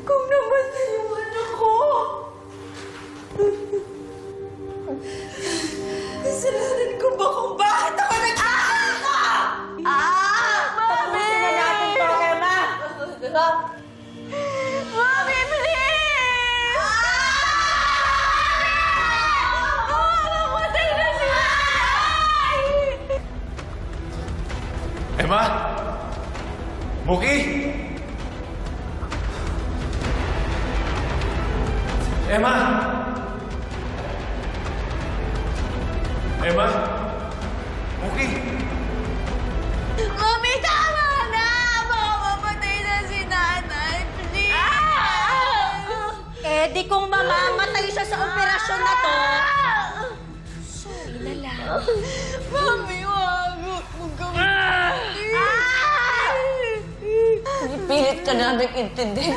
kung namatay yung anak ko. Kasalanan ko ba kung bakit ako nag-aalala? Tapusin na natin to, Emma! Mami, please! Namatay na si Nanay! Emma! Muki! Emma! Emma! Muki! Mami, tama na! Baka mamatay na si Nanay, please! Eh, di kung mamamatay siya sa operasyon na to, sorry na lang. Mami, wag! Huwag kami. Pilit ka namin intindihin.